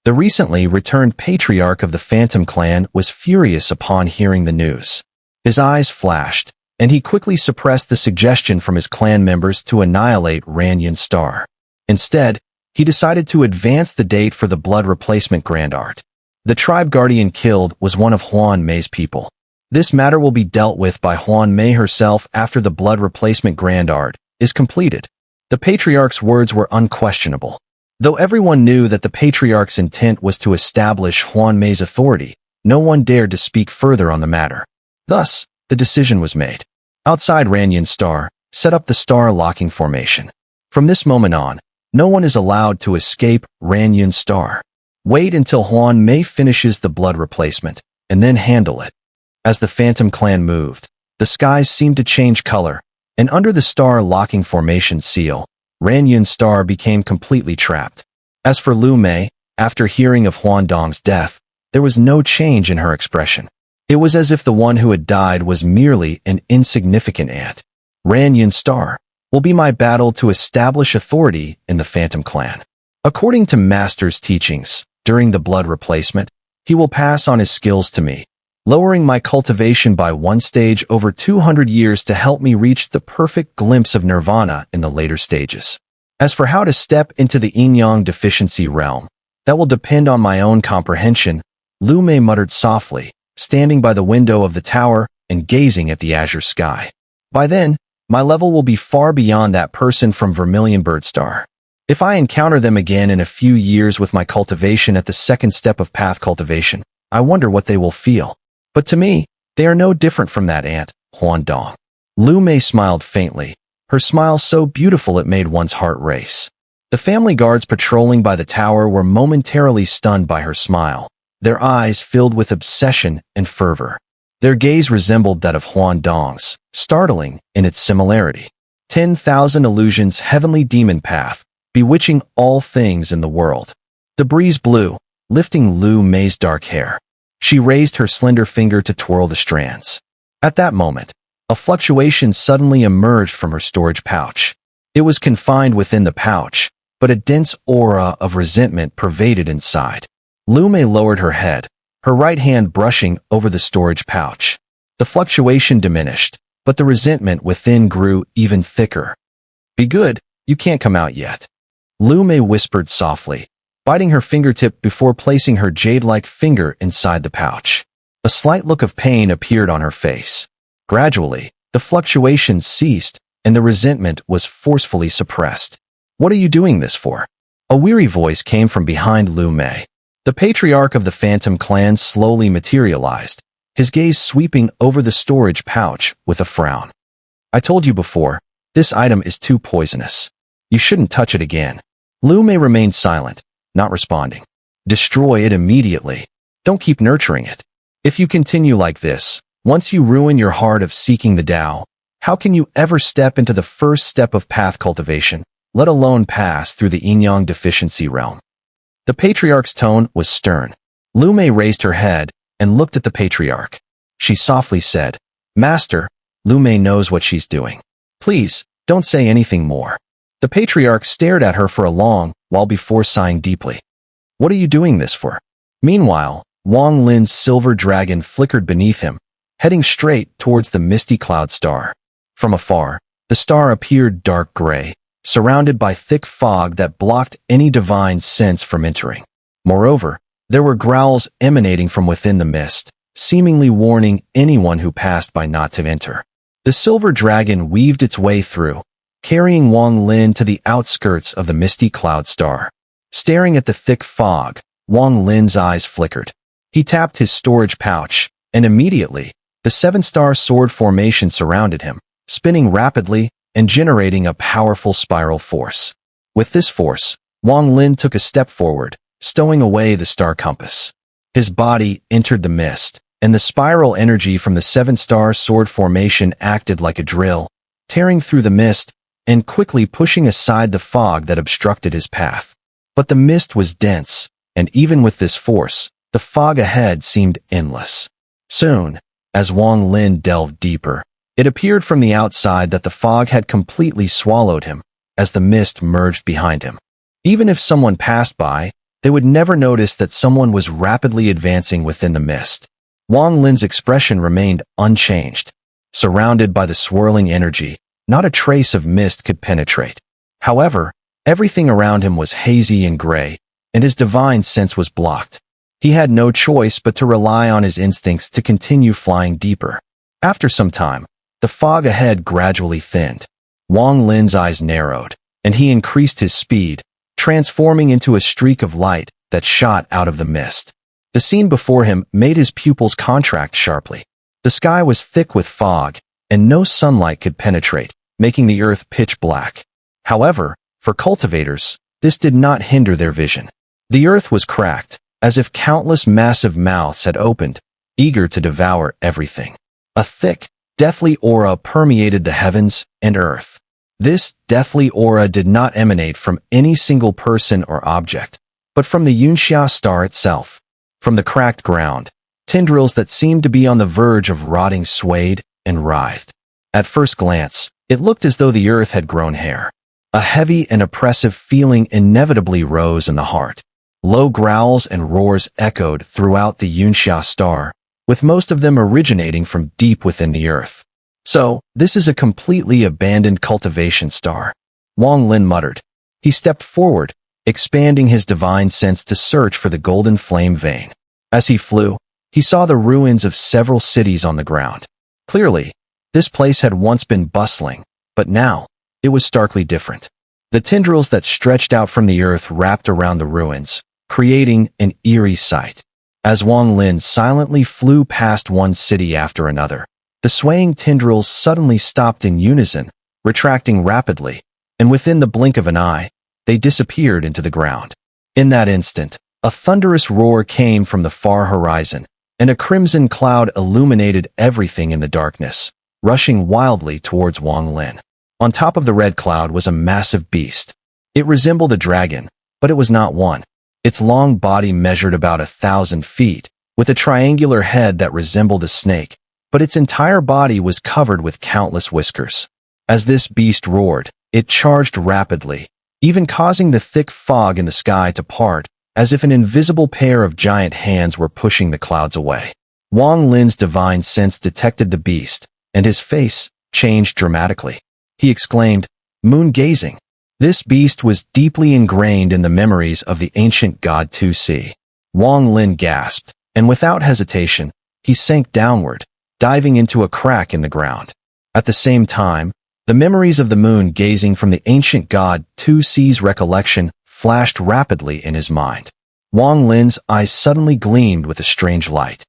The recently returned patriarch of the Phantom Clan was furious upon hearing the news. His eyes flashed, and he quickly suppressed the suggestion from his clan members to annihilate Renegade Star. Instead, he decided to advance the date for the blood replacement grand art. The tribe guardian killed was one of Huan Mei's people. This matter will be dealt with by Huan Mei herself after the blood replacement grand art is completed. The patriarch's words were unquestionable. Though everyone knew that the patriarch's intent was to establish Huan Mei's authority, no one dared to speak further on the matter. Thus, the decision was made. Outside Renegade Star, set up the star locking formation. From this moment on, no one is allowed to escape Renegade Star. Wait until Huan Mei finishes the blood replacement, and then handle it. As the Phantom Clan moved, the skies seemed to change color, and under the star locking formation seal, Renegade Star became completely trapped. As for Lu Mei, after hearing of Huan Dong's death, there was no change in her expression. It was as if the one who had died was merely an insignificant ant. Renegade Star will be my battle to establish authority in the Phantom Clan. According to Master's teachings, during the blood replacement, he will pass on his skills to me, lowering my cultivation by one stage over 200 years to help me reach the perfect glimpse of nirvana in the later stages. As for how to step into the yin-yang deficiency realm, that will depend on my own comprehension, Lu Mei muttered softly, standing by the window of the tower and gazing at the azure sky. By then, my level will be far beyond that person from Vermilion Birdstar. If I encounter them again in a few years with my cultivation at the second step of path cultivation, I wonder what they will feel. But to me, they are no different from that ant, Huan Dong. Lu Mei smiled faintly, her smile so beautiful it made one's heart race. The family guards patrolling by the tower were momentarily stunned by her smile, their eyes filled with obsession and fervor. Their gaze resembled that of Huan Dong's, startling in its similarity. 10,000 illusions heavenly demon path, bewitching all things in the world. The breeze blew, lifting Lu Mei's dark hair. She raised her slender finger to twirl the strands. At that moment, a fluctuation suddenly emerged from her storage pouch. It was confined within the pouch, but a dense aura of resentment pervaded inside. Lu Mei lowered her head, her right hand brushing over the storage pouch. The fluctuation diminished, but the resentment within grew even thicker. "Be good, you can't come out yet," Lu Mei whispered softly, biting her fingertip before placing her jade-like finger inside the pouch. A slight look of pain appeared on her face. Gradually, the fluctuations ceased, and the resentment was forcefully suppressed. "What are you doing this for?" A weary voice came from behind Lu Mei. The patriarch of the Phantom Clan slowly materialized, his gaze sweeping over the storage pouch with a frown. "I told you before, this item is too poisonous. You shouldn't touch it again." Lu Mei remained silent, not responding. "Destroy it immediately. Don't keep nurturing it. If you continue like this, once you ruin your heart of seeking the Tao, how can you ever step into the first step of path cultivation, let alone pass through the yin-yang deficiency realm?" The patriarch's tone was stern. Lu Mei raised her head and looked at the patriarch. She softly said, "Master, Lu Mei knows what she's doing. Please, don't say anything more." The patriarch stared at her for a long while before sighing deeply. "What are you doing this for?" Meanwhile, Wang Lin's silver dragon flickered beneath him, heading straight towards the misty cloud star. From afar, the star appeared dark gray, surrounded by thick fog that blocked any divine sense from entering. Moreover, there were growls emanating from within the mist, seemingly warning anyone who passed by not to enter. The silver dragon weaved its way through, carrying Wang Lin to the outskirts of the misty cloud star. Staring at the thick fog, Wang Lin's eyes flickered. He tapped his storage pouch, and immediately, the seven-star sword formation surrounded him, spinning rapidly and generating a powerful spiral force. With this force, Wang Lin took a step forward, stowing away the star compass. His body entered the mist, and the spiral energy from the seven-star sword formation acted like a drill, tearing through the mist and quickly pushing aside the fog that obstructed his path. But the mist was dense, and even with this force, the fog ahead seemed endless. Soon, as Wang Lin delved deeper, it appeared from the outside that the fog had completely swallowed him, as the mist merged behind him. Even if someone passed by, they would never notice that someone was rapidly advancing within the mist. Wang Lin's expression remained unchanged. Surrounded by the swirling energy, not a trace of mist could penetrate. However, everything around him was hazy and gray, and his divine sense was blocked. He had no choice but to rely on his instincts to continue flying deeper. After some time, the fog ahead gradually thinned. Wang Lin's eyes narrowed, and he increased his speed, transforming into a streak of light that shot out of the mist. The scene before him made his pupils contract sharply. The sky was thick with fog, and no sunlight could penetrate, making the earth pitch black. However, for cultivators, this did not hinder their vision. The earth was cracked, as if countless massive mouths had opened, eager to devour everything. A thick, deathly aura permeated the heavens and earth. This deathly aura did not emanate from any single person or object, but from the Xun'er star itself. From the cracked ground, tendrils that seemed to be on the verge of rotting swayed and writhed. At first glance, it looked as though the earth had grown hair. A heavy and oppressive feeling inevitably rose in the heart. Low growls and roars echoed throughout the Xun'er star, with most of them originating from deep within the earth. So, this is a completely abandoned cultivation star, Wang Lin muttered. He stepped forward, expanding his divine sense to search for the golden flame vein. As he flew, he saw the ruins of several cities on the ground. Clearly, this place had once been bustling, but now, it was starkly different. The tendrils that stretched out from the earth wrapped around the ruins, creating an eerie sight. As Wang Lin silently flew past one city after another, the swaying tendrils suddenly stopped in unison, retracting rapidly, and within the blink of an eye, they disappeared into the ground. In that instant, a thunderous roar came from the far horizon, and a crimson cloud illuminated everything in the darkness, rushing wildly towards Wang Lin. On top of the red cloud was a massive beast. It resembled a dragon, but it was not one. Its long body measured about 1,000 feet, with a triangular head that resembled a snake, but its entire body was covered with countless whiskers. As this beast roared, it charged rapidly, even causing the thick fog in the sky to part, as if an invisible pair of giant hands were pushing the clouds away. Wang Lin's divine sense detected the beast, and his face changed dramatically. He exclaimed, "Moon gazing." This beast was deeply ingrained in the memories of the ancient god 2C. Wang Lin gasped, and without hesitation, he sank downward, diving into a crack in the ground. At the same time, the memories of the moon gazing from the ancient god 2C's recollection flashed rapidly in his mind. Wang Lin's eyes suddenly gleamed with a strange light.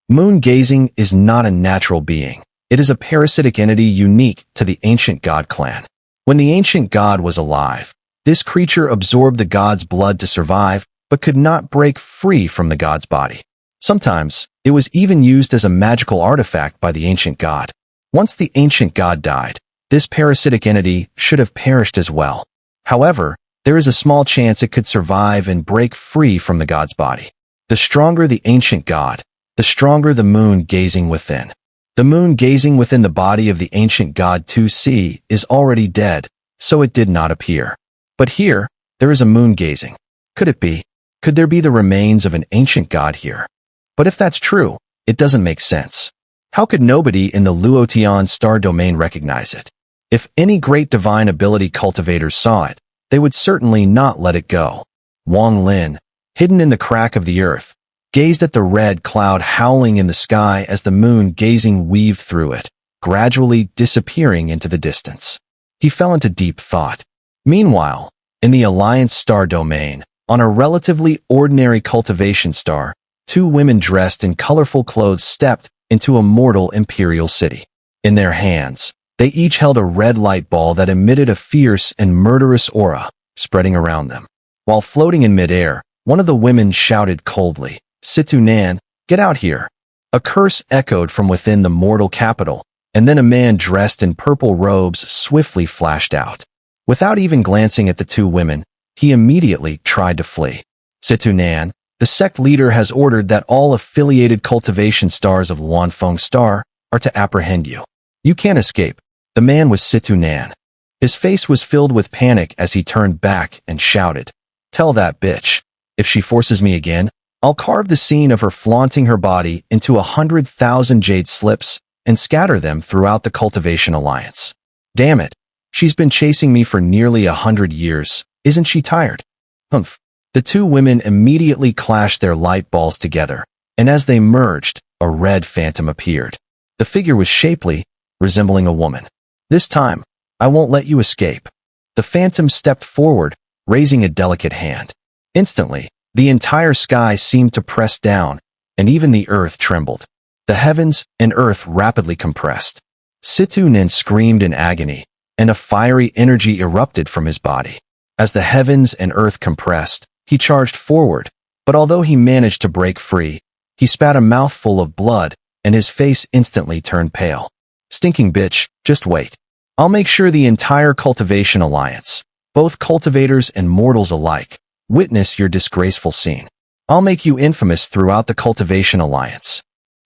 Moon gazing is not a natural being. It is a parasitic entity unique to the ancient god clan. When the ancient god was alive, this creature absorbed the god's blood to survive, but could not break free from the god's body. Sometimes, it was even used as a magical artifact by the ancient god. Once the ancient god died, this parasitic entity should have perished as well. However, there is a small chance it could survive and break free from the god's body. The stronger the ancient god, the stronger the moon gazing within. The moon gazing within the body of the ancient god 2C is already dead, so it did not appear. But here, there is a moon gazing. Could it be? Could there be the remains of an ancient god here? But if that's true, it doesn't make sense. How could nobody in the Luotian star domain recognize it? If any great divine ability cultivators saw it, they would certainly not let it go. Wang Lin, hidden in the crack of the earth, gazed at the red cloud howling in the sky as the moon gazing weaved through it, gradually disappearing into the distance. He fell into deep thought. Meanwhile, in the Alliance star domain, on a relatively ordinary cultivation star, two women dressed in colorful clothes stepped into a mortal imperial city. In their hands, they each held a red light ball that emitted a fierce and murderous aura, spreading around them. While floating in midair, one of the women shouted coldly, "Xun'er, get out here." A curse echoed from within the mortal capital, and then a man dressed in purple robes swiftly flashed out. Without even glancing at the two women, he immediately tried to flee. "Xun'er, the sect leader has ordered that all affiliated cultivation stars of Luanfeng Star are to apprehend you. You can't escape." The man was Xun'er. His face was filled with panic as he turned back and shouted, "Tell that bitch. If she forces me again, I'll carve the scene of her flaunting her body into 100,000 jade slips and scatter them throughout the Cultivation Alliance. Damn it. She's been chasing me for nearly 100 years. Isn't she tired? Humph. The two women immediately clashed their light balls together, and as they merged, a red phantom appeared. The figure was shapely, resembling a woman. This time, I won't let you escape. The phantom stepped forward, raising a delicate hand. Instantly, the entire sky seemed to press down, and even the earth trembled. The heavens and earth rapidly compressed. Xun'er screamed in agony, and a fiery energy erupted from his body. As the heavens and earth compressed, he charged forward, but although he managed to break free, he spat a mouthful of blood, and his face instantly turned pale. Stinking bitch, just wait. I'll make sure the entire Cultivation Alliance, both cultivators and mortals alike, witness your disgraceful scene. I'll make you infamous throughout the Cultivation Alliance.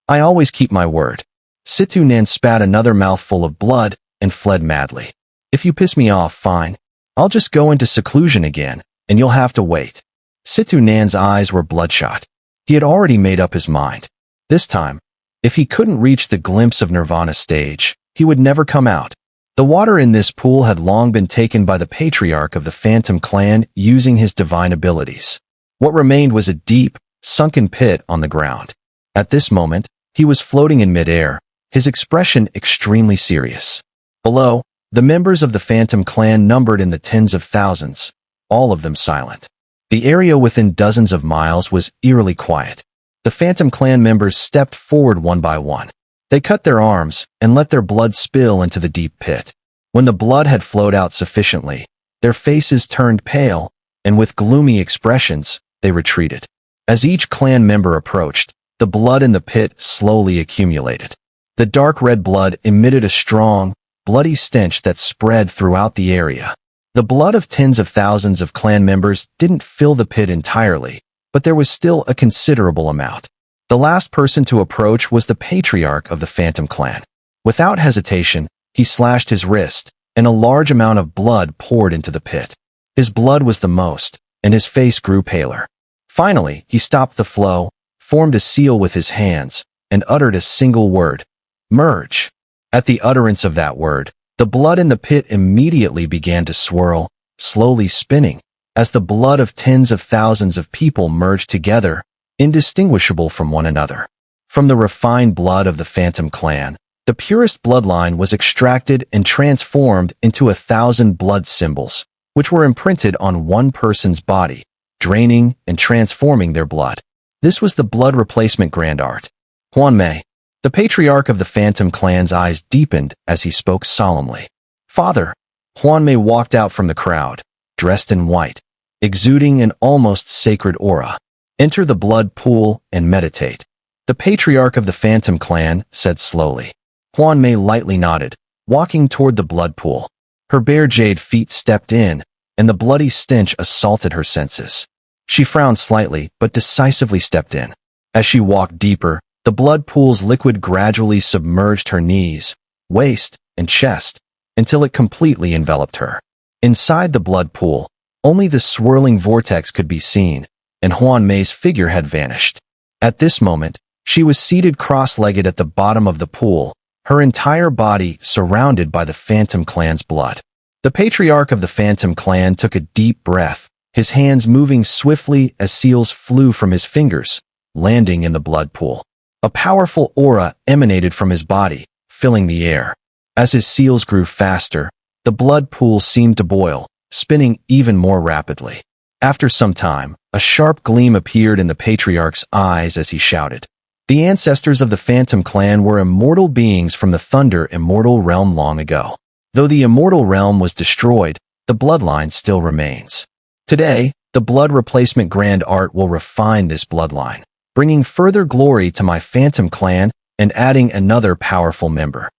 I always keep my word. Xun'er spat another mouthful of blood and fled madly. If you piss me off, fine. I'll just go into seclusion again, and you'll have to wait. Xun'er's eyes were bloodshot. He had already made up his mind. This time, if he couldn't reach the glimpse of Nirvana stage, he would never come out. The water in this pool had long been taken by the patriarch of the Phantom clan using his divine abilities. What remained was a deep, sunken pit on the ground. At this moment, he was floating in midair, his expression extremely serious. Below, the members of the Phantom clan numbered in the tens of thousands, all of them silent. The area within dozens of miles was eerily quiet. The Phantom clan members stepped forward one by one. They cut their arms and let their blood spill into the deep pit. When the blood had flowed out sufficiently, their faces turned pale, and with gloomy expressions, they retreated. As each clan member approached, the blood in the pit slowly accumulated. The dark red blood emitted a strong, bloody stench that spread throughout the area. The blood of tens of thousands of clan members didn't fill the pit entirely, but there was still a considerable amount. The last person to approach was the patriarch of the Phantom clan. Without hesitation, he slashed his wrist, and a large amount of blood poured into the pit. His blood was the most, and his face grew paler. Finally, he stopped the flow, formed a seal with his hands, and uttered a single word, "Merge." At the utterance of that word, the blood in the pit immediately began to swirl, slowly spinning, as the blood of tens of thousands of people merged together, indistinguishable from one another. From the refined blood of the Phantom clan, the purest bloodline was extracted and transformed into 1,000 blood symbols, which were imprinted on one person's body, draining and transforming their blood. This was the blood replacement grand art. Wang, the patriarch of the Phantom clan's eyes deepened as he spoke solemnly. Father, Wang walked out from the crowd, dressed in white, exuding an almost sacred aura. Enter the blood pool and meditate. The patriarch of the Phantom clan said slowly. Wang lightly nodded, walking toward the blood pool. Her bare jade feet stepped in, and the bloody stench assaulted her senses. She frowned slightly, but decisively stepped in. As she walked deeper, the blood pool's liquid gradually submerged her knees, waist, and chest, until it completely enveloped her. Inside the blood pool, only the swirling vortex could be seen, and Wang's figure had vanished. At this moment, she was seated cross-legged at the bottom of the pool, her entire body surrounded by the Phantom clan's blood. The patriarch of the Phantom clan took a deep breath, his hands moving swiftly as seals flew from his fingers, landing in the blood pool. A powerful aura emanated from his body, filling the air. As his seals grew faster, the blood pool seemed to boil, spinning even more rapidly. After some time, a sharp gleam appeared in the patriarch's eyes as he shouted. The ancestors of the Phantom clan were immortal beings from the Thunder Immortal realm long ago. Though the Immortal realm was destroyed, the bloodline still remains. Today, the blood replacement grand art will refine this bloodline, bringing further glory to my Phantom clan and adding another powerful member.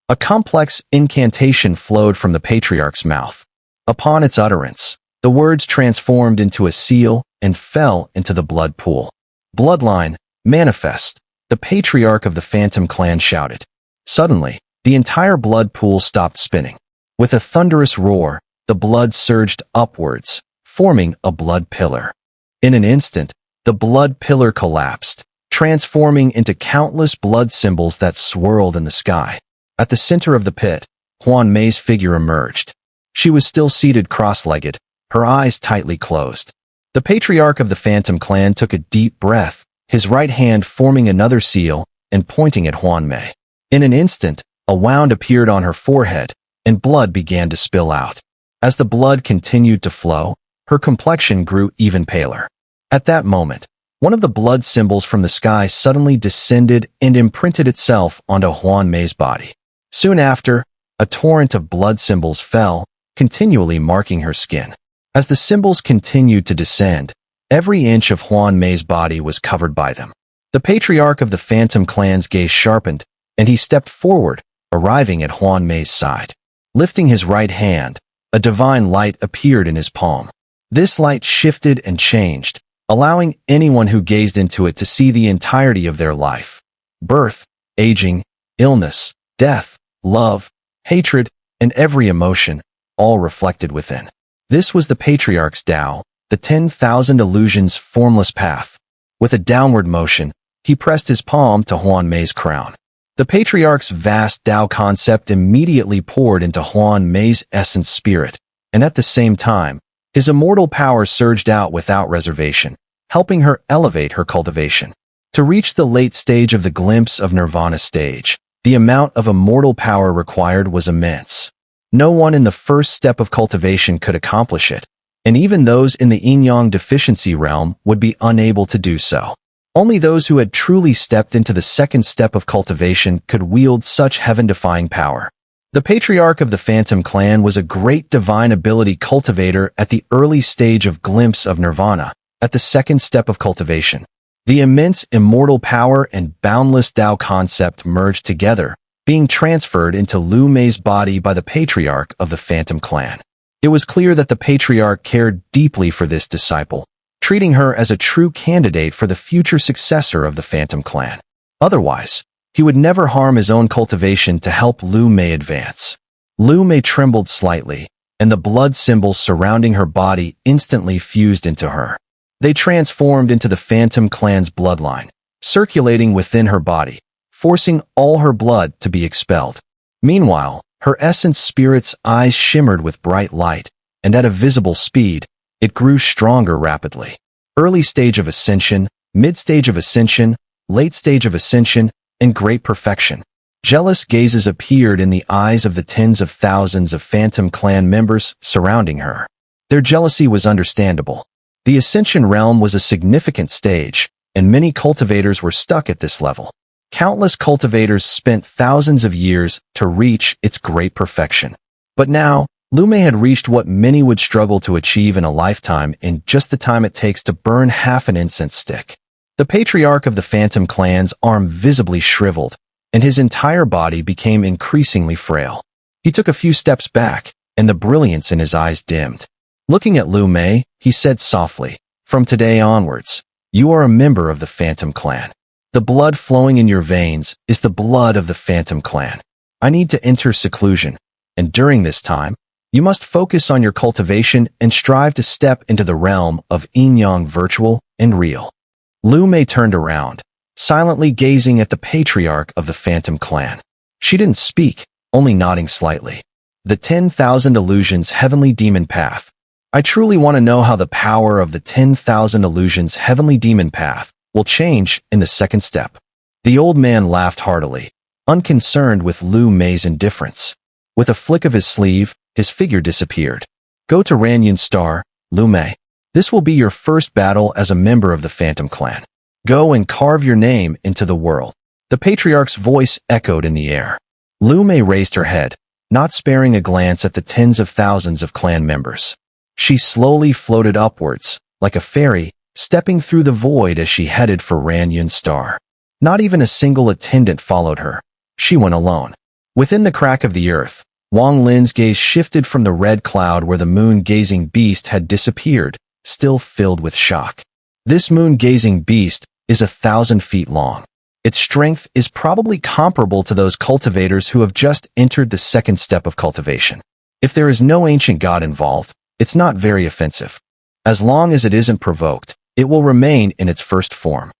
A complex incantation flowed from the patriarch's mouth. Upon its utterance, the words transformed into a seal and fell into the blood pool. Bloodline, manifest, the patriarch of the Phantom clan shouted. Suddenly, the entire blood pool stopped spinning. With a thunderous roar, the blood surged upwards, forming a blood pillar. In an instant, the blood pillar collapsed, transforming into countless blood symbols that swirled in the sky. At the center of the pit, Huan Mei's figure emerged. She was still seated cross-legged, her eyes tightly closed. The patriarch of the Phantom Clan took a deep breath, his right hand forming another seal and pointing at Huan Mei. In an instant, a wound appeared on her forehead, and blood began to spill out. As the blood continued to flow, her complexion grew even paler. At that moment, one of the blood symbols from the sky suddenly descended and imprinted itself onto Huan Mei's body. Soon after, a torrent of blood symbols fell, continually marking her skin. As the symbols continued to descend, every inch of Huan Mei's body was covered by them. The patriarch of the Phantom Clan's gaze sharpened, and he stepped forward, arriving at Huan Mei's side. Lifting his right hand, a divine light appeared in his palm. This light shifted and changed, allowing anyone who gazed into it to see the entirety of their life. Birth, aging, illness, death, love, hatred, and every emotion, all reflected within. This was the Patriarch's Tao, the 10,000 illusions formless path. With a downward motion, he pressed his palm to Huan Mei's crown. The Patriarch's vast Tao concept immediately poured into Huan Mei's essence spirit, and at the same time, his immortal power surged out without reservation, helping her elevate her cultivation. To reach the late stage of the glimpse of Nirvana stage, the amount of immortal power required was immense. No one in the first step of cultivation could accomplish it, and even those in the yin-yang deficiency realm would be unable to do so. Only those who had truly stepped into the second step of cultivation could wield such heaven-defying power. The patriarch of the Phantom Clan was a great divine ability cultivator at the early stage of glimpse of nirvana, at the second step of cultivation. The immense immortal power and boundless Tao concept merged together, being transferred into Lu Mei's body by the patriarch of the Phantom Clan. It was clear that the patriarch cared deeply for this disciple, treating her as a true candidate for the future successor of the Phantom Clan. Otherwise, he would never harm his own cultivation to help Lu Mei advance. Lu Mei trembled slightly, and the blood symbols surrounding her body instantly fused into her. They transformed into the Phantom Clan's bloodline, circulating within her body, forcing all her blood to be expelled. Meanwhile, her essence spirit's eyes shimmered with bright light, and at a visible speed, it grew stronger rapidly. Early stage of ascension, mid-stage of ascension, late stage of ascension, and great perfection. Jealous gazes appeared in the eyes of the tens of thousands of Phantom Clan members surrounding her. Their jealousy was understandable. The Ascension realm was a significant stage, and many cultivators were stuck at this level. Countless cultivators spent thousands of years to reach its great perfection. But now, Lu Mei had reached what many would struggle to achieve in a lifetime in just the time it takes to burn half an incense stick. The patriarch of the Phantom Clan's arm visibly shriveled, and his entire body became increasingly frail. He took a few steps back, and the brilliance in his eyes dimmed. Looking at Lu Mei, he said softly, "From today onwards, you are a member of the Phantom Clan. The blood flowing in your veins is the blood of the Phantom Clan. I need to enter seclusion, and during this time, you must focus on your cultivation and strive to step into the realm of yin-yang virtual and real." Lu Mei turned around, silently gazing at the patriarch of the Phantom Clan. She didn't speak, only nodding slightly. The 10,000 Illusions Heavenly Demon Path. I truly want to know how the power of the 10,000 Illusions Heavenly Demon Path will change in the second step. The old man laughed heartily, unconcerned with Lu Mei's indifference. With a flick of his sleeve, his figure disappeared. Go to Renegade Star, Lu Mei. This will be your first battle as a member of the Phantom Clan. Go and carve your name into the world. The patriarch's voice echoed in the air. Lu Mei raised her head, not sparing a glance at the tens of thousands of clan members. She slowly floated upwards, like a fairy, stepping through the void as she headed for Renegade Star. Not even a single attendant followed her. She went alone. Within the crack of the earth, Wang Lin's gaze shifted from the red cloud where the moon-gazing beast had disappeared, still filled with shock. This moon-gazing beast is 1,000 feet long. Its strength is probably comparable to those cultivators who have just entered the second step of cultivation. If there is no ancient god involved, it's not very offensive. As long as it isn't provoked, it will remain in its first form.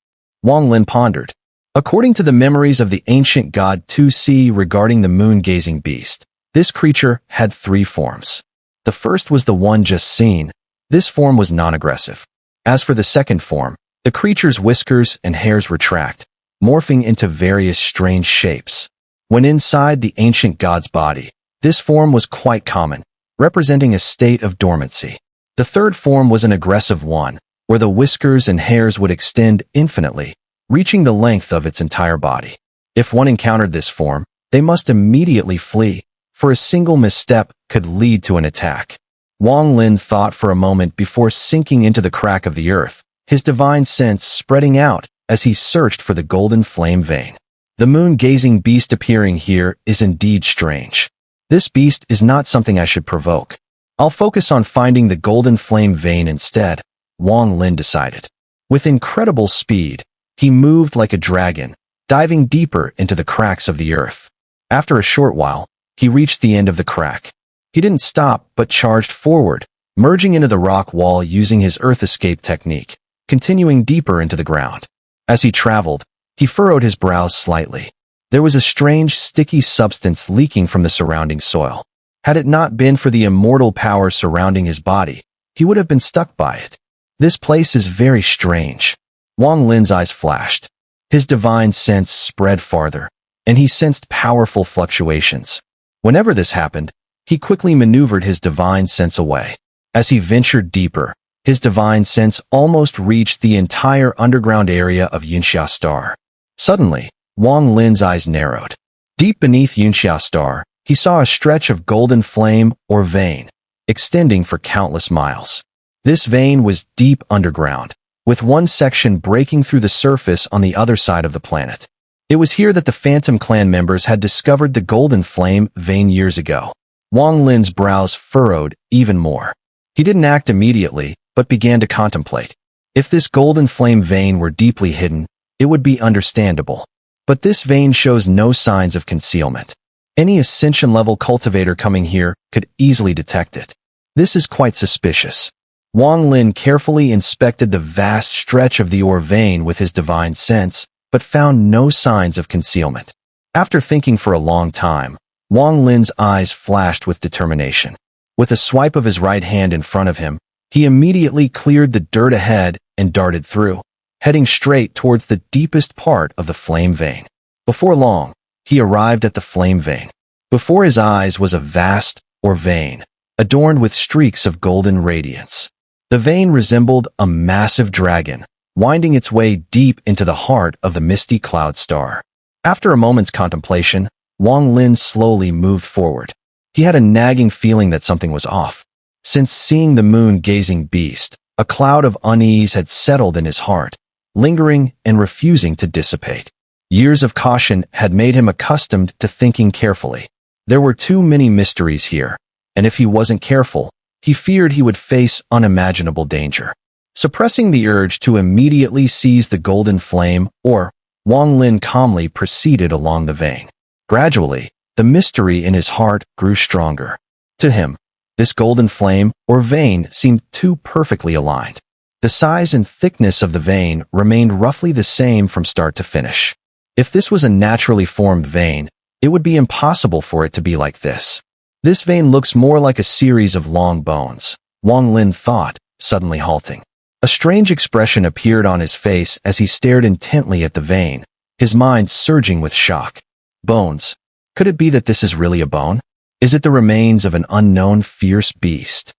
Wang Lin pondered. According to the memories of the ancient god 2C regarding the moon-gazing beast, this creature had 3 forms. The first was the one just seen. This form was non-aggressive. As for the second form, the creature's whiskers and hairs retract, morphing into various strange shapes. When inside the ancient god's body, this form was quite common, representing a state of dormancy. The third form was an aggressive one, where the whiskers and hairs would extend infinitely, reaching the length of its entire body. If one encountered this form, they must immediately flee, for a single misstep could lead to an attack. Wang Lin thought for a moment before sinking into the crack of the earth, his divine sense spreading out as he searched for the golden flame vein. The moon-gazing beast appearing here is indeed strange. This beast is not something I should provoke. I'll focus on finding the golden flame vein instead, Wang Lin decided. With incredible speed, he moved like a dragon, diving deeper into the cracks of the earth. After a short while, he reached the end of the crack. He didn't stop but charged forward, merging into the rock wall using his earth escape technique, continuing deeper into the ground. As he traveled, he furrowed his brows slightly. There was a strange, sticky substance leaking from the surrounding soil. Had it not been for the immortal power surrounding his body, he would have been stuck by it. This place is very strange. Wang Lin's eyes flashed. His divine sense spread farther, and he sensed powerful fluctuations. Whenever this happened, he quickly maneuvered his divine sense away. As he ventured deeper, his divine sense almost reached the entire underground area of Xun'er Star. Suddenly, Wang Lin's eyes narrowed. Deep beneath Xun'er Star, he saw a stretch of golden flame or vein, extending for countless miles. This vein was deep underground, with one section breaking through the surface on the other side of the planet. It was here that the Phantom Clan members had discovered the golden flame vein years ago. Wang Lin's brows furrowed even more. He didn't act immediately, but began to contemplate. If this golden flame vein were deeply hidden, it would be understandable. But this vein shows no signs of concealment. Any Ascension-level cultivator coming here could easily detect it. This is quite suspicious. Wang Lin carefully inspected the vast stretch of the ore vein with his divine sense, but found no signs of concealment. After thinking for a long time, Wang Lin's eyes flashed with determination. With a swipe of his right hand in front of him, he immediately cleared the dirt ahead and darted through, heading straight towards the deepest part of the flame vein. Before long, he arrived at the flame vein. Before his eyes was a vast ore vein, adorned with streaks of golden radiance. The vein resembled a massive dragon, winding its way deep into the heart of the misty cloud star. After a moment's contemplation, Wang Lin slowly moved forward. He had a nagging feeling that something was off. Since seeing the moon-gazing beast, a cloud of unease had settled in his heart, lingering and refusing to dissipate. Years of caution had made him accustomed to thinking carefully. There were too many mysteries here, and if he wasn't careful, he feared he would face unimaginable danger. Suppressing the urge to immediately seize the golden flame, Wang Lin calmly proceeded along the vein. Gradually, the mystery in his heart grew stronger. To him, this golden flame or vein seemed too perfectly aligned. The size and thickness of the vein remained roughly the same from start to finish. If this was a naturally formed vein, it would be impossible for it to be like this. This vein looks more like a series of long bones, Wang Lin thought, suddenly halting. A strange expression appeared on his face as he stared intently at the vein, his mind surging with shock. Bones. Could it be that this is really a bone? Is it the remains of an unknown fierce beast?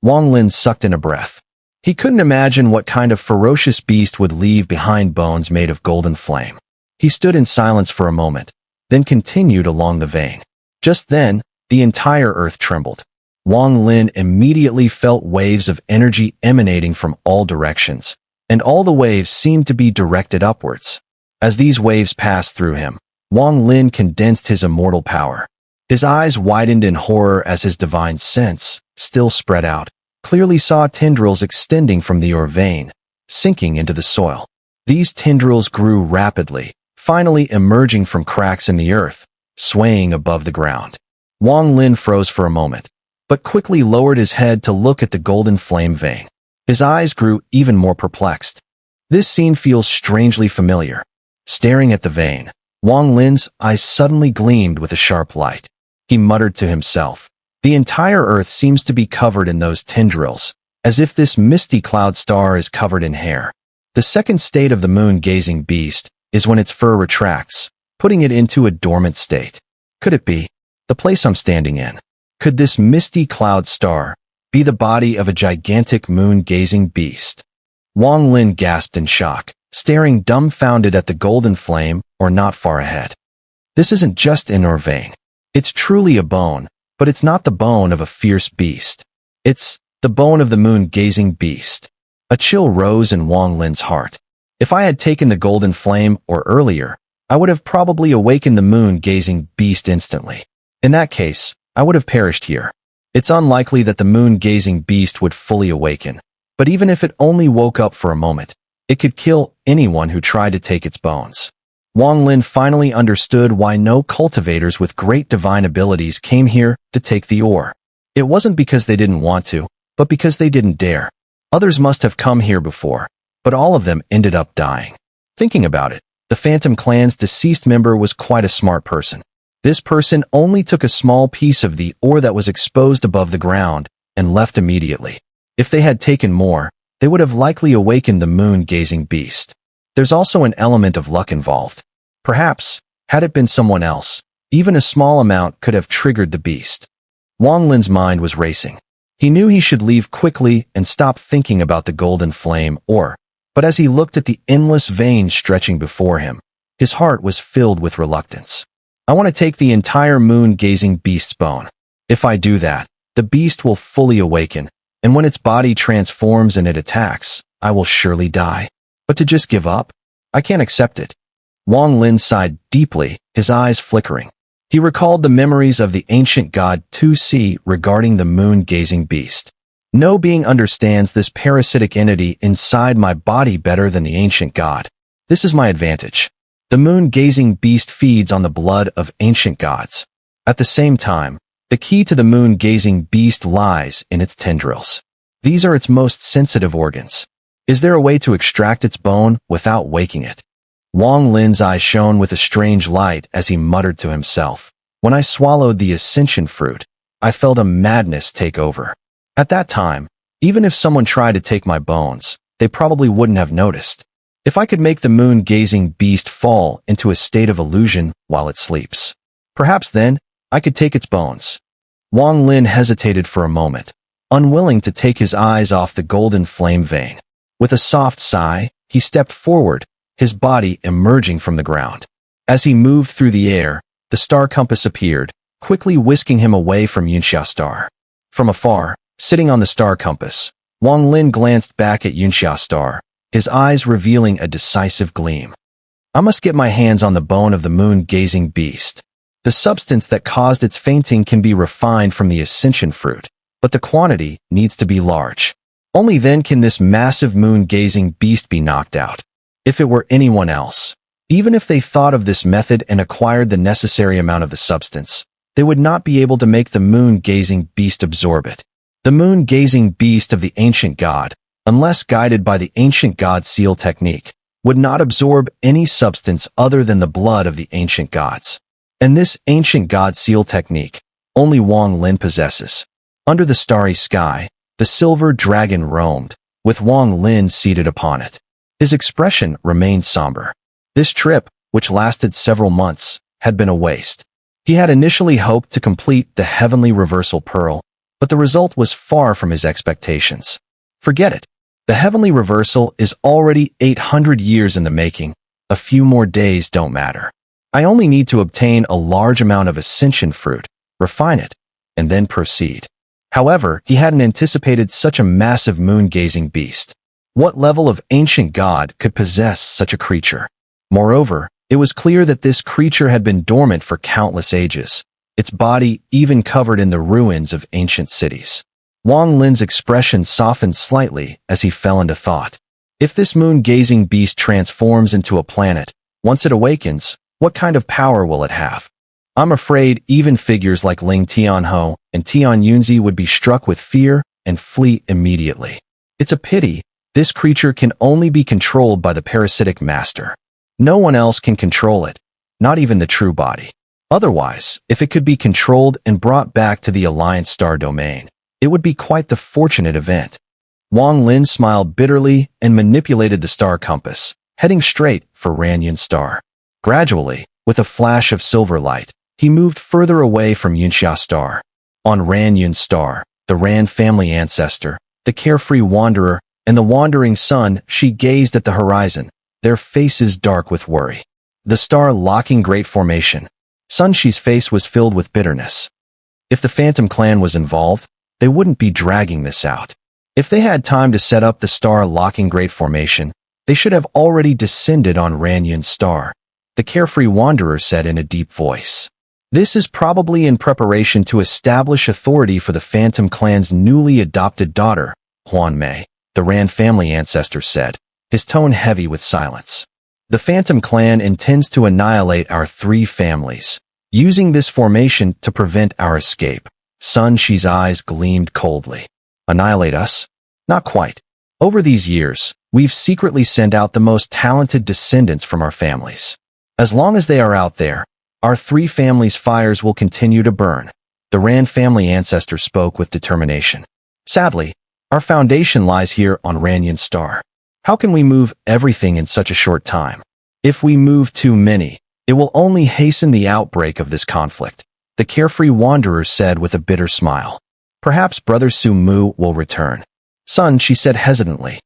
Wang Lin sucked in a breath. He couldn't imagine what kind of ferocious beast would leave behind bones made of golden flame. He stood in silence for a moment, then continued along the vein. Just then, the entire earth trembled. Wang Lin immediately felt waves of energy emanating from all directions, and all the waves seemed to be directed upwards. As these waves passed through him, Wang Lin condensed his immortal power. His eyes widened in horror as his divine sense, still spread out, clearly saw tendrils extending from the ore vein, sinking into the soil. These tendrils grew rapidly, finally emerging from cracks in the earth, swaying above the ground. Wang Lin froze for a moment, but quickly lowered his head to look at the golden flame vein. His eyes grew even more perplexed. This scene feels strangely familiar. Staring at the vein, Wang Lin's eyes suddenly gleamed with a sharp light. He muttered to himself, "The entire earth seems to be covered in those tendrils, as if this misty cloud star is covered in hair." The second state of the moon-gazing beast is when its fur retracts, putting it into a dormant state. Could it be the place I'm standing in? Could this misty cloud star be the body of a gigantic moon-gazing beast? Wang Lin gasped in shock, staring dumbfounded at the golden flame or not far ahead. This isn't just Xun'er vein. It's truly a bone, but it's not the bone of a fierce beast. It's the bone of the moon-gazing beast. A chill rose in Wang Lin's heart. If I had taken the golden flame or earlier, I would have probably awakened the moon-gazing beast instantly. In that case, I would have perished here. It's unlikely that the moon-gazing beast would fully awaken, but even if it only woke up for a moment, it could kill anyone who tried to take its bones. Wang Lin finally understood why no cultivators with great divine abilities came here to take the ore. It wasn't because they didn't want to, but because they didn't dare. Others must have come here before, but all of them ended up dying. Thinking about it, the Phantom Clan's deceased member was quite a smart person. This person only took a small piece of the ore that was exposed above the ground and left immediately. If they had taken more, they would have likely awakened the moon-gazing beast. There's also an element of luck involved. Perhaps, had it been someone else, even a small amount could have triggered the beast. Wang Lin's mind was racing. He knew he should leave quickly and stop thinking about the golden flame ore, but as he looked at the endless veins stretching before him, his heart was filled with reluctance. I want to take the entire moon-gazing beast's bone. If I do that, the beast will fully awaken, and when its body transforms and it attacks, I will surely die. But to just give up? I can't accept it. Wang Lin sighed deeply, his eyes flickering. He recalled the memories of the ancient god 2C regarding the moon-gazing beast. No being understands this parasitic entity inside my body better than the ancient god. This is my advantage. The moon-gazing beast feeds on the blood of ancient gods. At the same time, the key to the moon-gazing beast lies in its tendrils. These are its most sensitive organs. Is there a way to extract its bone without waking it? Wang Lin's eyes shone with a strange light as he muttered to himself. When I swallowed the ascension fruit, I felt a madness take over. At that time, even if someone tried to take my bones, they probably wouldn't have noticed. If I could make the moon-gazing beast fall into a state of illusion while it sleeps, perhaps then I could take its bones. Wang Lin hesitated for a moment, unwilling to take his eyes off the golden flame vein. With a soft sigh, he stepped forward, his body emerging from the ground. As he moved through the air, the star compass appeared, quickly whisking him away from Yunxia Star. From afar, sitting on the star compass, Wang Lin glanced back at Yunxia Star, his eyes revealing a decisive gleam. I must get my hands on the bone of the moon-gazing beast. The substance that caused its fainting can be refined from the ascension fruit, but the quantity needs to be large. Only then can this massive moon-gazing beast be knocked out. If it were anyone else, even if they thought of this method and acquired the necessary amount of the substance, they would not be able to make the moon-gazing beast absorb it. The moon-gazing beast of the ancient god, unless guided by the ancient god seal technique, would not absorb any substance other than the blood of the ancient gods. And this ancient god seal technique, only Wang Lin possesses. Under the starry sky, the silver dragon roamed, with Wang Lin seated upon it. His expression remained somber. This trip, which lasted several months, had been a waste. He had initially hoped to complete the heavenly reversal pearl, but the result was far from his expectations. Forget it. The heavenly reversal is already 800 years in the making. A few more days don't matter. I only need to obtain a large amount of ascension fruit, refine it, and then proceed. However, he hadn't anticipated such a massive moon-gazing beast. What level of ancient god could possess such a creature? Moreover, it was clear that this creature had been dormant for countless ages, its body even covered in the ruins of ancient cities. Wang Lin's expression softened slightly as he fell into thought. If this moon-gazing beast transforms into a planet, once it awakens, what kind of power will it have? I'm afraid even figures like Ling Tianhou and Tian Yunzi would be struck with fear and flee immediately. It's a pity. This creature can only be controlled by the parasitic master. No one else can control it, not even the true body. Otherwise, if it could be controlled and brought back to the Alliance Star domain, it would be quite the fortunate event. Wang Lin smiled bitterly and manipulated the star compass, heading straight for Ranyun Star. Gradually, with a flash of silver light, he moved further away from Yunxia Star. On Ranyun Star, the Ran family ancestor, the carefree wanderer, and the wandering sun, she gazed at the horizon, their faces dark with worry. The star locking great formation. Sun Shi's face was filled with bitterness. If the Phantom Clan was involved, they wouldn't be dragging this out. If they had time to set up the star locking great formation, they should have already descended on Ranyun Star, the carefree wanderer said in a deep voice. This is probably in preparation to establish authority for the Phantom Clan's newly adopted daughter, Huan Mei, the Ran family ancestor said, his tone heavy with silence. The Phantom Clan intends to annihilate our 3 families, using this formation to prevent our escape. Sun Shi's eyes gleamed coldly. Annihilate us? Not quite. Over these years, we've secretly sent out the most talented descendants from our families. As long as they are out there, our 3 families' fires will continue to burn. The Ran family ancestor spoke with determination. Sadly, our foundation lies here on Ranyun Star. How can we move everything in such a short time? If we move too many, it will only hasten the outbreak of this conflict, the carefree wanderer said with a bitter smile. Perhaps Brother Su Mu will return. Son, she said hesitantly.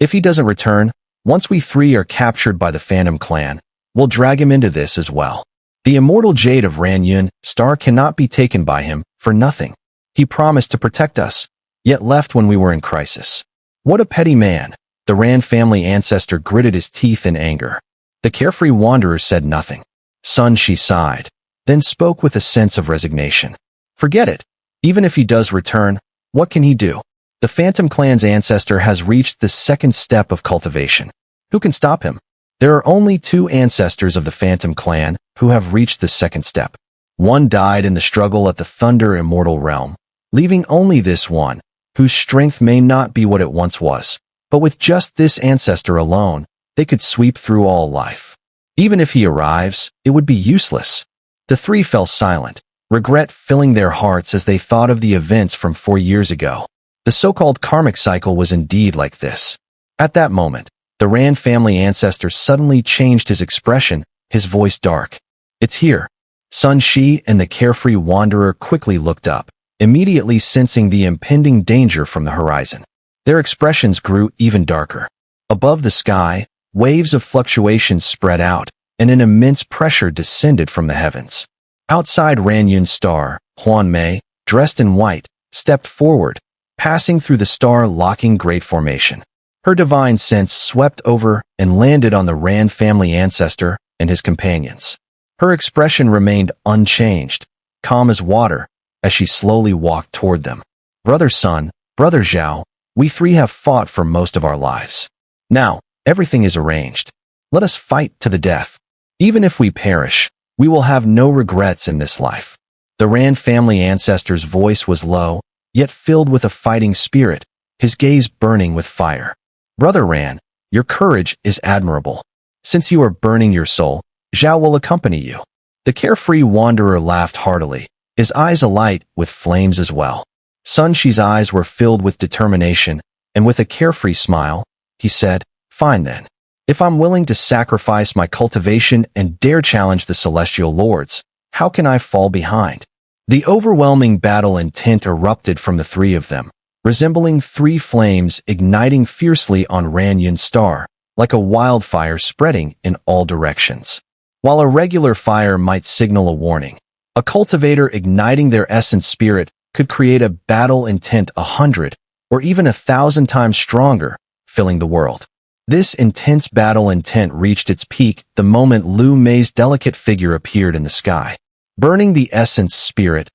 If he doesn't return, once we 3 are captured by the Phantom Clan, we'll drag him into this as well. The immortal jade of Ranyun Star cannot be taken by him for nothing. He promised to protect us, yet left when we were in crisis. What a petty man. The Ran family ancestor gritted his teeth in anger. The carefree wanderer said nothing. Son, she sighed, then spoke with a sense of resignation. Forget it. Even if he does return, what can he do? The Phantom Clan's ancestor has reached the 2nd step of cultivation. Who can stop him? There are only 2 ancestors of the Phantom Clan who have reached the 2nd step. One died in the struggle at the Thunder Immortal realm, leaving only this one, whose strength may not be what it once was. But with just this ancestor alone, they could sweep through all life. Even if he arrives, it would be useless. The 3 fell silent, regret filling their hearts as they thought of the events from 4 years ago. The so-called karmic cycle was indeed like this. At that moment, the Ran family ancestor suddenly changed his expression, his voice dark. It's here. Sun Shi and the carefree wanderer quickly looked up, immediately sensing the impending danger from the horizon. Their expressions grew even darker. Above the sky, waves of fluctuations spread out, and an immense pressure descended from the heavens. Outside Ranyun Star, Huan Mei, dressed in white, stepped forward, passing through the star-locking great formation. Her divine sense swept over and landed on the Ran family ancestor and his companions. Her expression remained unchanged, calm as water, as she slowly walked toward them. Brother Sun, Brother Zhao, we 3 have fought for most of our lives. Now, everything is arranged. Let us fight to the death. Even if we perish, we will have no regrets in this life. The Ran family ancestor's voice was low, yet filled with a fighting spirit, his gaze burning with fire. Brother Ran, your courage is admirable. Since you are burning your soul, Zhao will accompany you. The carefree wanderer laughed heartily, his eyes alight with flames as well. Sun Shi's eyes were filled with determination, and with a carefree smile, he said, Fine then. If I'm willing to sacrifice my cultivation and dare challenge the celestial lords, how can I fall behind? The overwhelming battle intent erupted from the 3 of them, resembling 3 flames igniting fiercely on Ranyun Star, like a wildfire spreading in all directions. While a regular fire might signal a warning, a cultivator igniting their essence spirit could create a battle intent 100 or even 1,000 times stronger, filling the world. This intense battle intent reached its peak the moment Lu Mei's delicate figure appeared in the sky. Burning the essence spirit,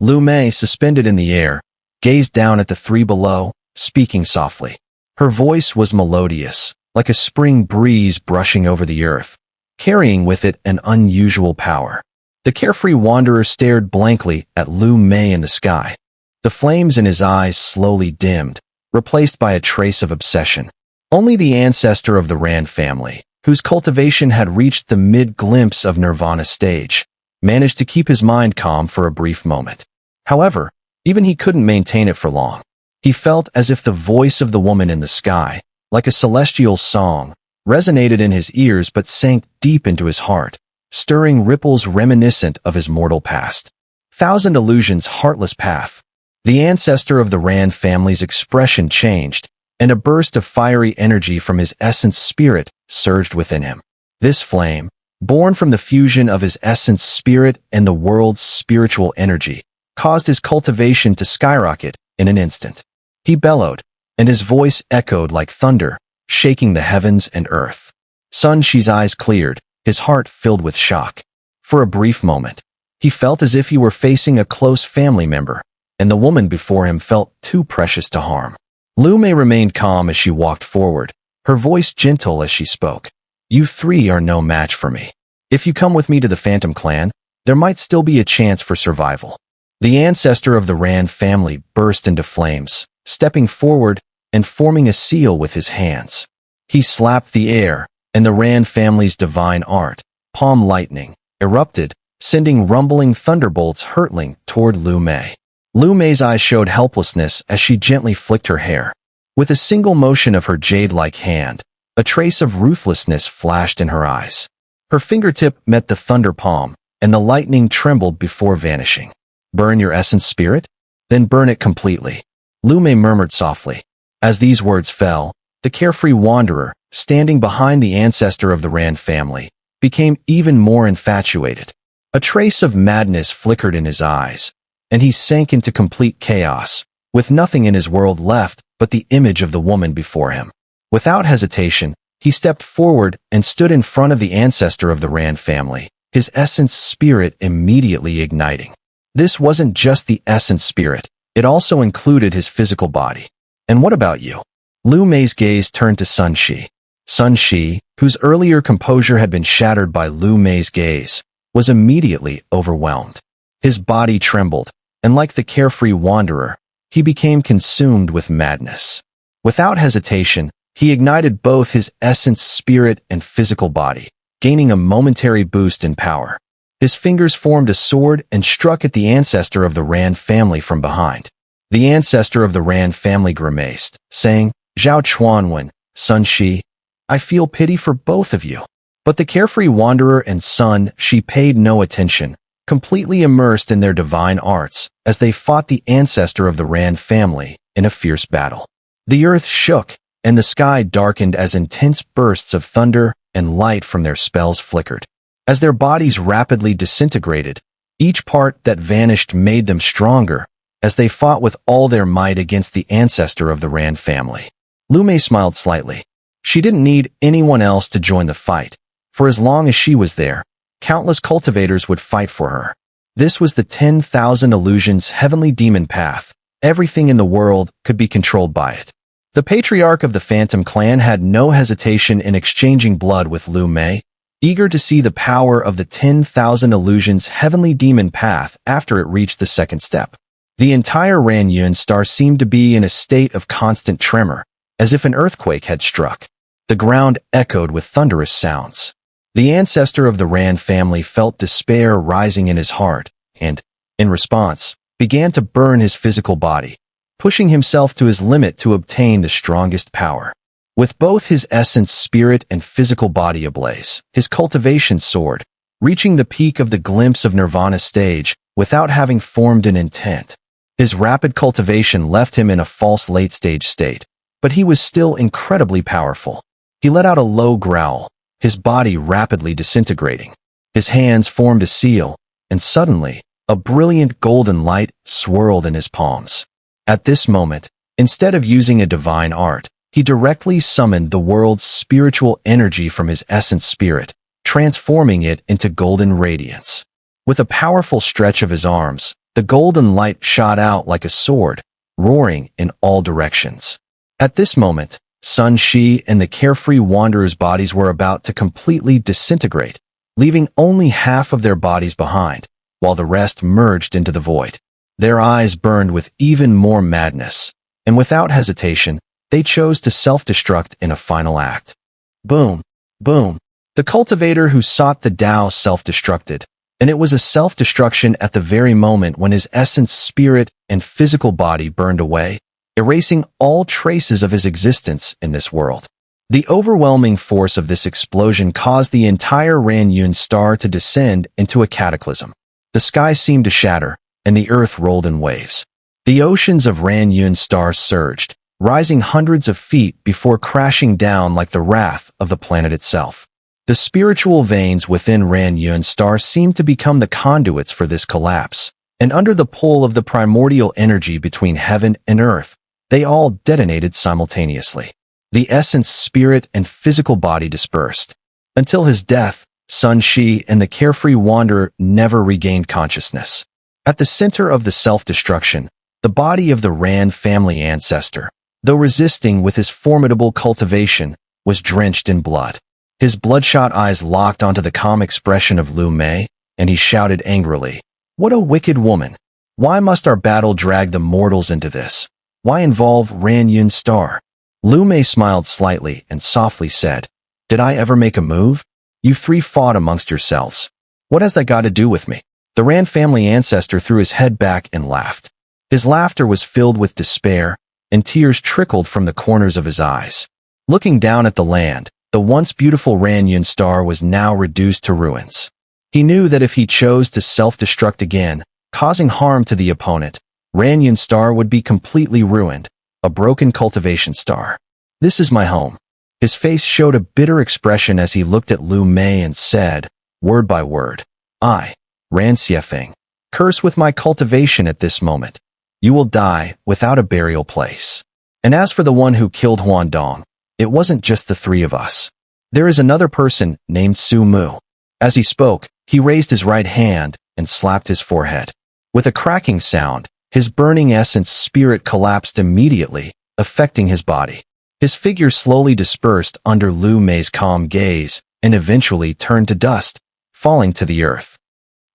Lu Mei, suspended in the air, gazed down at the 3 below, speaking softly. Her voice was melodious, like a spring breeze brushing over the earth, carrying with it an unusual power. The carefree wanderer stared blankly at Lu Mei in the sky. The flames in his eyes slowly dimmed, replaced by a trace of obsession. Only the ancestor of the Rand family, whose cultivation had reached the mid-glimpse of nirvana stage, managed to keep his mind calm for a brief moment. However, even he couldn't maintain it for long. He felt as if the voice of the woman in the sky, like a celestial song, resonated in his ears but sank deep into his heart, stirring ripples reminiscent of his mortal past. Thousand Illusions' heartless path. The ancestor of the Rand family's expression changed, and a burst of fiery energy from his essence spirit surged within him. This flame, born from the fusion of his essence spirit and the world's spiritual energy, caused his cultivation to skyrocket in an instant. He bellowed, and his voice echoed like thunder, shaking the heavens and earth. Sun Shi's eyes cleared, his heart filled with shock. For a brief moment, he felt as if he were facing a close family member, and the woman before him felt too precious to harm. Lu Mei remained calm as she walked forward, her voice gentle as she spoke. You three are no match for me. If you come with me to the Phantom Clan, there might still be a chance for survival. The ancestor of the Rand family burst into flames, stepping forward and forming a seal with his hands. He slapped the air, and the Rand family's divine art, palm lightning, erupted, sending rumbling thunderbolts hurtling toward Lu Mei. Lu Mei's eyes showed helplessness as she gently flicked her hair. With a single motion of her jade-like hand, a trace of ruthlessness flashed in her eyes. Her fingertip met the thunder palm, and the lightning trembled before vanishing. Burn your essence spirit? Then burn it completely. Lu Mei murmured softly. As these words fell, the carefree wanderer, standing behind the ancestor of the Rand family, became even more infatuated. A trace of madness flickered in his eyes, and he sank into complete chaos, with nothing in his world left but the image of the woman before him. Without hesitation, he stepped forward and stood in front of the ancestor of the Rand family, his essence spirit immediately igniting. This wasn't just the essence spirit, it also included his physical body. And what about you? Lu Mei's gaze turned to Sun Shi. Sun Shi, whose earlier composure had been shattered by Lu Mei's gaze, was immediately overwhelmed. His body trembled, and like the carefree wanderer, he became consumed with madness. Without hesitation, he ignited both his essence spirit and physical body, gaining a momentary boost in power. His fingers formed a sword and struck at the ancestor of the Rand family from behind. The ancestor of the Rand family grimaced, saying, Zhao Chuanwen, Sun Shi, I feel pity for both of you. But the carefree wanderer and Sun Shi paid no attention, completely immersed in their divine arts, as they fought the ancestor of the Rand family in a fierce battle. The earth shook, and the sky darkened as intense bursts of thunder and light from their spells flickered. As their bodies rapidly disintegrated, each part that vanished made them stronger, as they fought with all their might against the ancestor of the Rand family. Lu Mei smiled slightly. She didn't need anyone else to join the fight, for as long as she was there, countless cultivators would fight for her. This was the 10,000 Illusions heavenly demon path. Everything in the world could be controlled by it. The patriarch of the Phantom Clan had no hesitation in exchanging blood with Lu Mei, eager to see the power of the 10,000 Illusions heavenly demon path after it reached the second step. The entire Ranyun star seemed to be in a state of constant tremor, as if an earthquake had struck. The ground echoed with thunderous sounds. The ancestor of the Rand family felt despair rising in his heart, and, in response, began to burn his physical body, pushing himself to his limit to obtain the strongest power. With both his essence spirit and physical body ablaze, his cultivation soared, reaching the peak of the glimpse of nirvana stage without having formed an intent. His rapid cultivation left him in a false late-stage state, but he was still incredibly powerful. He let out a low growl, his body rapidly disintegrating. His hands formed a seal, and suddenly, a brilliant golden light swirled in his palms. At this moment, instead of using a divine art, he directly summoned the world's spiritual energy from his essence spirit, transforming it into golden radiance. With a powerful stretch of his arms, the golden light shot out like a sword, roaring in all directions. At this moment, Sun Shi and the carefree wanderer's bodies were about to completely disintegrate, leaving only half of their bodies behind, while the rest merged into the void. Their eyes burned with even more madness, and without hesitation, they chose to self-destruct in a final act. Boom, boom. The cultivator who sought the Tao self-destructed, and it was a self-destruction at the very moment when his essence, spirit, and physical body burned away, erasing all traces of his existence in this world. The overwhelming force of this explosion caused the entire Ranyun star to descend into a cataclysm. The sky seemed to shatter, and the earth rolled in waves. The oceans of Ranyun star surged, rising hundreds of feet before crashing down like the wrath of the planet itself. The spiritual veins within Ranyun star seemed to become the conduits for this collapse, and under the pull of the primordial energy between heaven and earth, they all detonated simultaneously. The essence, spirit, and physical body dispersed. Until his death, Sun Shi and the carefree wanderer never regained consciousness. At the center of the self-destruction, the body of the Ran family ancestor, though resisting with his formidable cultivation, was drenched in blood. His bloodshot eyes locked onto the calm expression of Lu Mei, and he shouted angrily, "What a wicked woman! Why must our battle drag the mortals into this? Why involve Ranyun star?" Lu Mei smiled slightly and softly said, "Did I ever make a move? You three fought amongst yourselves. What has that got to do with me?" The Ran family ancestor threw his head back and laughed. His laughter was filled with despair, and tears trickled from the corners of his eyes. Looking down at the land, the once beautiful Ranyun star was now reduced to ruins. He knew that if he chose to self-destruct again, causing harm to the opponent, Ranyun star would be completely ruined, a broken cultivation star. "This is my home." His face showed a bitter expression as he looked at Lu Mei and said, word by word, "I, Ran Xiefeng, curse with my cultivation at this moment. You will die without a burial place. And as for the one who killed Huan Dong, it wasn't just the three of us. There is another person named Su Mu." As he spoke, he raised his right hand and slapped his forehead. With a cracking sound, his burning essence spirit collapsed immediately, affecting his body. His figure slowly dispersed under Lu Mei's calm gaze and eventually turned to dust, falling to the earth.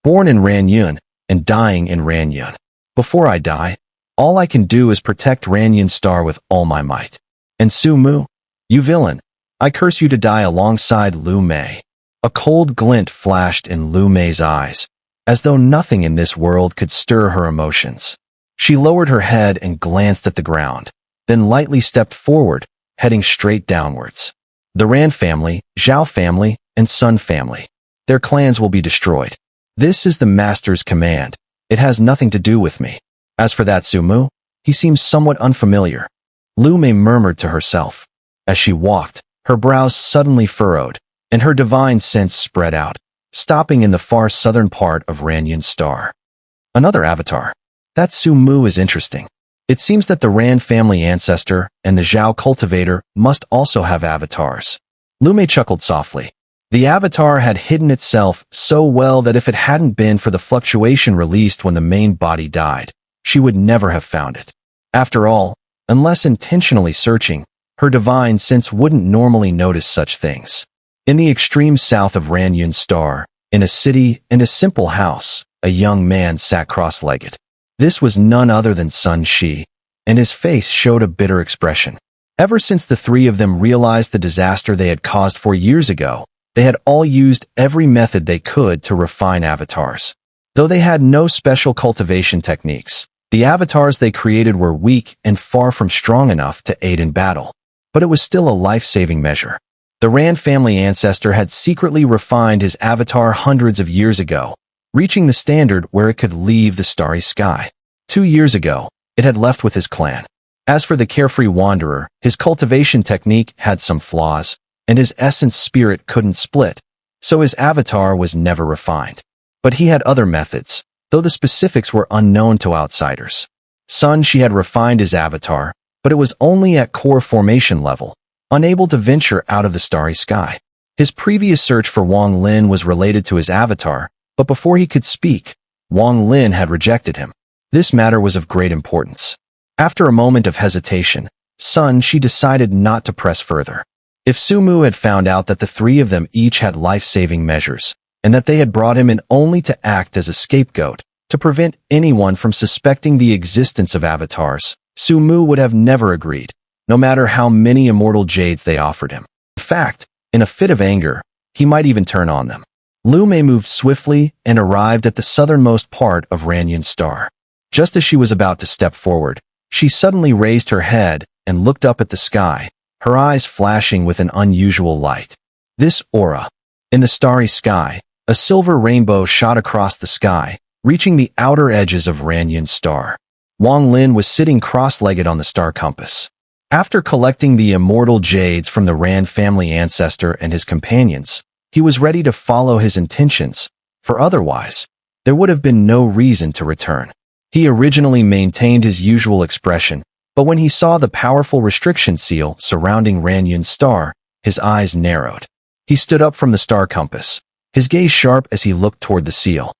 Born in Ranyun and dying in Ranyun. Before I die, all I can do is protect Ranyun star with all my might. And Su Mu, you villain, I curse you to die alongside Lu Mei. A cold glint flashed in Lu Mei's eyes, as though nothing in this world could stir her emotions. She lowered her head and glanced at the ground, then lightly stepped forward, heading straight downwards. The Ran family, Zhao family, and Sun family. Their clans will be destroyed. This is the master's command. It has nothing to do with me. As for that Su Mu, he seems somewhat unfamiliar. Lu Mei murmured to herself. As she walked, her brows suddenly furrowed, and her divine sense spread out, stopping in the far southern part of Ranyun star. Another avatar. That Su Mu is interesting. It seems that the Ran family ancestor and the Zhao cultivator must also have avatars. Lu Mei chuckled softly. The avatar had hidden itself so well that if it hadn't been for the fluctuation released when the main body died, she would never have found it. After all, unless intentionally searching, her divine sense wouldn't normally notice such things. In the extreme south of Ranyun star, in a city and a simple house, a young man sat cross-legged. This was none other than Sun Shi, and his face showed a bitter expression. Ever since the three of them realized the disaster they had caused 4 years ago, they had all used every method they could to refine avatars. Though they had no special cultivation techniques, the avatars they created were weak and far from strong enough to aid in battle. But it was still a life-saving measure. The Ran family ancestor had secretly refined his avatar hundreds of years ago, reaching the standard where it could leave the starry sky. 2 years ago, it had left with his clan. As for the carefree wanderer, his cultivation technique had some flaws, and his essence spirit couldn't split, so his avatar was never refined. But he had other methods, though the specifics were unknown to outsiders. Sun Shi had refined his avatar, but it was only at core formation level, unable to venture out of the starry sky. His previous search for Wang Lin was related to his avatar, but before he could speak, Wang Lin had rejected him. This matter was of great importance. After a moment of hesitation, Sun Shi decided not to press further. If Su Mu had found out that the three of them each had life-saving measures, and that they had brought him in only to act as a scapegoat, to prevent anyone from suspecting the existence of avatars, Su Mu would have never agreed, no matter how many immortal jades they offered him. In fact, in a fit of anger, he might even turn on them. Lu Mei moved swiftly and arrived at the southernmost part of Ranyon's star. Just as she was about to step forward, she suddenly raised her head and looked up at the sky, her eyes flashing with an unusual light. This aura. In the starry sky, a silver rainbow shot across the sky, reaching the outer edges of Ranyon's star. Wang Lin was sitting cross-legged on the star compass. After collecting the immortal jades from the Ran family ancestor and his companions, he was ready to follow his intentions, for otherwise, there would have been no reason to return. He originally maintained his usual expression, but when he saw the powerful restriction seal surrounding Ranyon's star, his eyes narrowed. He stood up from the star compass, his gaze sharp as he looked toward the seal.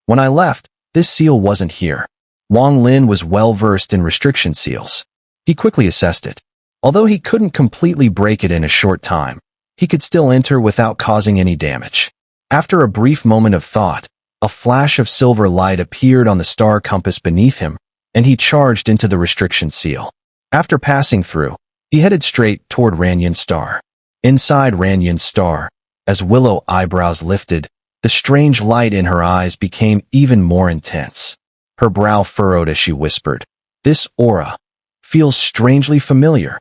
When I left, this seal wasn't here. Wang Lin was well-versed in restriction seals. He quickly assessed it. Although he couldn't completely break it in a short time, he could still enter without causing any damage. After a brief moment of thought, a flash of silver light appeared on the star compass beneath him, and he charged into the restriction seal. After passing through, he headed straight toward Ranyon's star. Inside Ranyon's star, as Willow eyebrows lifted, the strange light in her eyes became even more intense. Her brow furrowed as she whispered, "This aura feels strangely familiar."